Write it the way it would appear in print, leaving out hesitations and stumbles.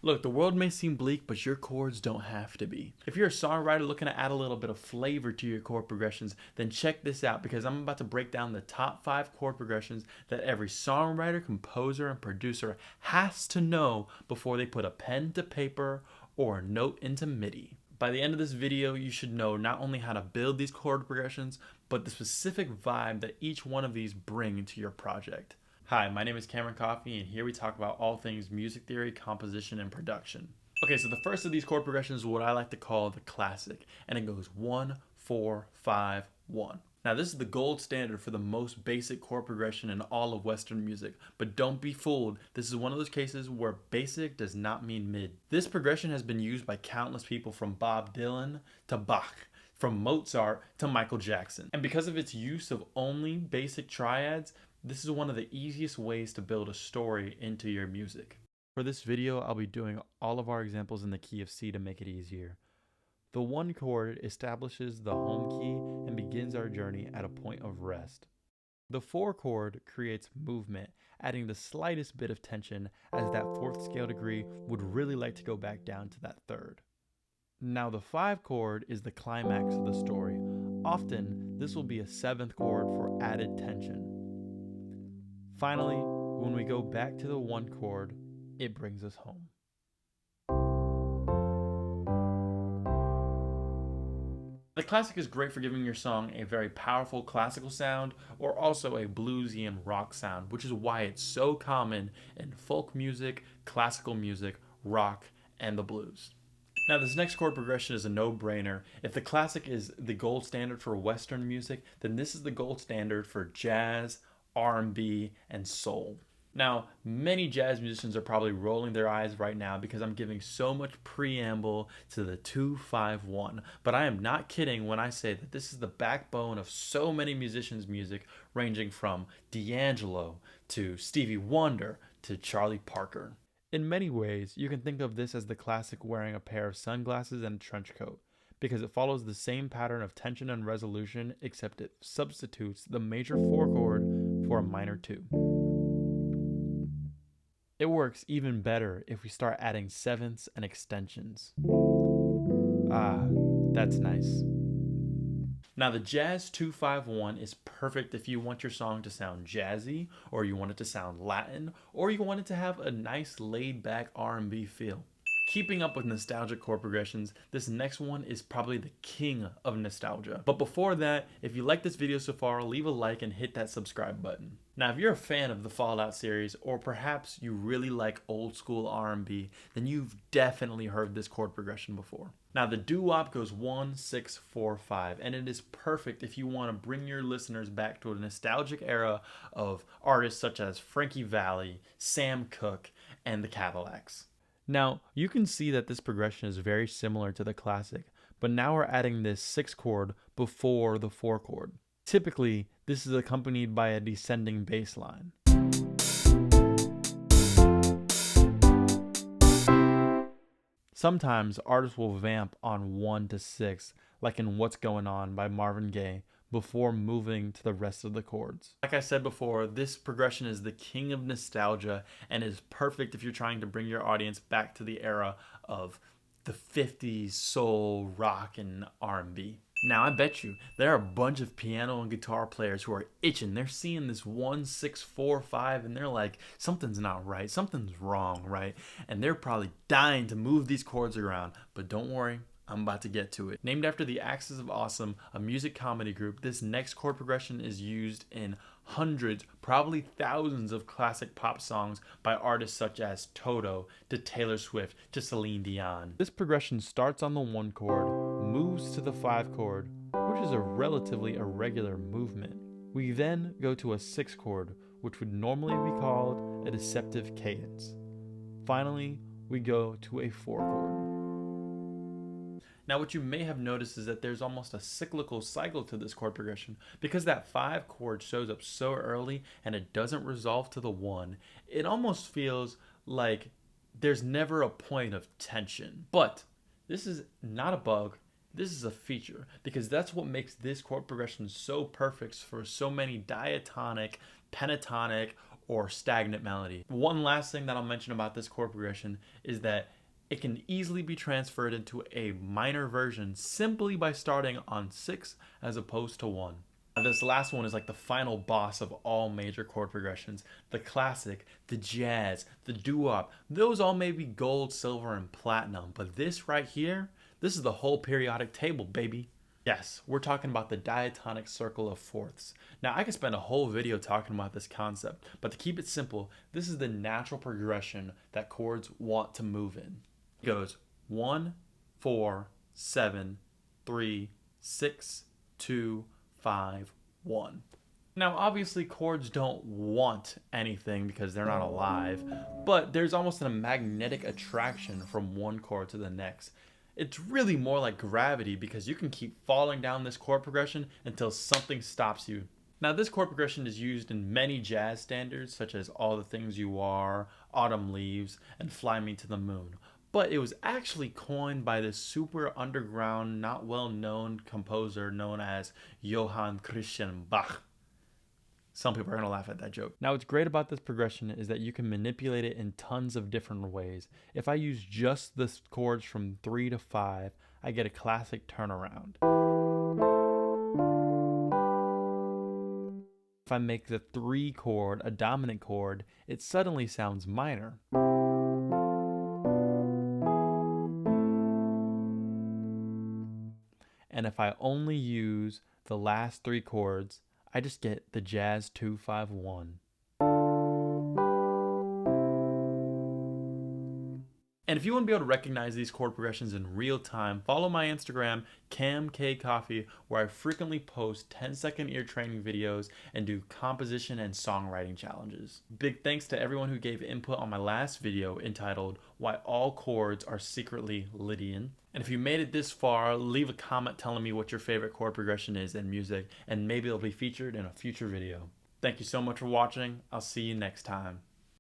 Look, the world may seem bleak, but your chords don't have to be. If you're a songwriter looking to add a little bit of flavor to your chord progressions, then check this out, because I'm about to break down the top 5 chord progressions that every songwriter, composer, and producer has to know before they put a pen to paper or a note into MIDI. By the end of this video, you should know not only how to build these chord progressions, but the specific vibe that each one of these bring to your project. Hi, my name is Cameron Coffey, and here we talk about all things music theory, composition, and production. Okay, so the first of these chord progressions is what I like to call the classic, and it goes 1, 4, 5, 1. Now this is the gold standard for the most basic chord progression in all of Western music, but don't be fooled, this is one of those cases where basic does not mean mid. This progression has been used by countless people, from Bob Dylan to Bach, from Mozart to Michael Jackson. And because of its use of only basic triads, this is one of the easiest ways to build a story into your music. For this video, I'll be doing all of our examples in the key of C to make it easier. The 1 chord establishes the home key and begins our journey at a point of rest. The 4 chord creates movement, adding the slightest bit of tension, as that 4th scale degree would really like to go back down to that 3rd. Now the 5 chord is the climax of the story. Often, this will be a 7th chord for added tension. Finally, when we go back to the 1 chord, it brings us home. The classic is great for giving your song a very powerful classical sound, or also a bluesy and rock sound, which is why it's so common in folk music, classical music, rock, and the blues. Now this next chord progression is a no-brainer. If the classic is the gold standard for Western music, then this is the gold standard for jazz, R&B, and soul. Now, many jazz musicians are probably rolling their eyes right now because I'm giving so much preamble to the 2-5-1, but I am not kidding when I say that this is the backbone of so many musicians' music, ranging from D'Angelo to Stevie Wonder to Charlie Parker. In many ways, you can think of this as the classic wearing a pair of sunglasses and a trench coat, because it follows the same pattern of tension and resolution, except it substitutes the major 4 chord for a minor 2. It works even better if we start adding 7ths and extensions. Ah, that's nice. Now the jazz 2-5-1 is perfect if you want your song to sound jazzy, or you want it to sound Latin, or you want it to have a nice laid-back R&B feel. Keeping up with nostalgic chord progressions, this next one is probably the king of nostalgia. But before that, if you like this video so far, leave a like and hit that subscribe button. Now if you're a fan of the Fallout series, or perhaps you really like old school R&B, then you've definitely heard this chord progression before. Now the doo-wop goes 1, 6, 4, 5, and it is perfect if you want to bring your listeners back to a nostalgic era of artists such as Frankie Valli, Sam Cooke, and the Cadillacs. Now, you can see that this progression is very similar to the classic, but now we're adding this 6 chord before the 4 chord. Typically, this is accompanied by a descending bass line. Sometimes artists will vamp on 1 to 6, like in What's Going On by Marvin Gaye, before moving to the rest of the chords. Like I said before, this progression is the king of nostalgia and is perfect if you're trying to bring your audience back to the era of the 50s soul, rock, and R&B. Now I bet you there are a bunch of piano and guitar players who are itching. They're seeing this 1, 6, 4, 5 and they're like, something's not right, something's wrong, right? And they're probably dying to move these chords around, but don't worry, I'm about to get to it. Named after the Axis of Awesome, a music comedy group, this next chord progression is used in hundreds, probably thousands of classic pop songs by artists such as Toto, to Taylor Swift, to Celine Dion. This progression starts on the 1 chord, moves to the 5 chord, which is a relatively irregular movement. We then go to a 6 chord, which would normally be called a deceptive cadence. Finally, we go to a 4 chord. Now what you may have noticed is that there's almost a cyclical cycle to this chord progression. Because that 5 chord shows up so early and it doesn't resolve to the 1, it almost feels like there's never a point of tension. But this is not a bug, this is a feature, because that's what makes this chord progression so perfect for so many diatonic, pentatonic, or stagnant melody. One last thing that I'll mention about this chord progression is that it can easily be transferred into a minor version simply by starting on 6 as opposed to 1. This last one is like the final boss of all major chord progressions. The classic, the jazz, the doo-wop, those all may be gold, silver, and platinum, but this right here, this is the whole periodic table, baby. Yes, we're talking about the diatonic circle of fourths. Now, I could spend a whole video talking about this concept, but to keep it simple, this is the natural progression that chords want to move in. It goes 1, 4, 7, 3, 6, 2, 5, 1. Now, obviously, chords don't want anything because they're not alive, but there's almost a magnetic attraction from one chord to the next. It's really more like gravity because you can keep falling down this chord progression until something stops you. Now, this chord progression is used in many jazz standards such as All the Things You Are, Autumn Leaves, and Fly Me to the Moon. But it was actually coined by this super underground, not well known composer known as Johann Christian Bach. Some people are going to laugh at that joke. Now, what's great about this progression is that you can manipulate it in tons of different ways. If I use just the chords from 3 to 5, I get a classic turnaround. If I make the 3 chord a dominant chord, it suddenly sounds minor. And if I only use the last 3 chords, I just get the jazz 2-5-1. And if you want to be able to recognize these chord progressions in real time, follow my Instagram, CamKCoffee, where I frequently post 10-second ear training videos and do composition and songwriting challenges. Big thanks to everyone who gave input on my last video entitled Why All Chords Are Secretly Lydian. And if you made it this far, leave a comment telling me what your favorite chord progression is in music, and maybe it'll be featured in a future video. Thank you so much for watching. I'll see you next time.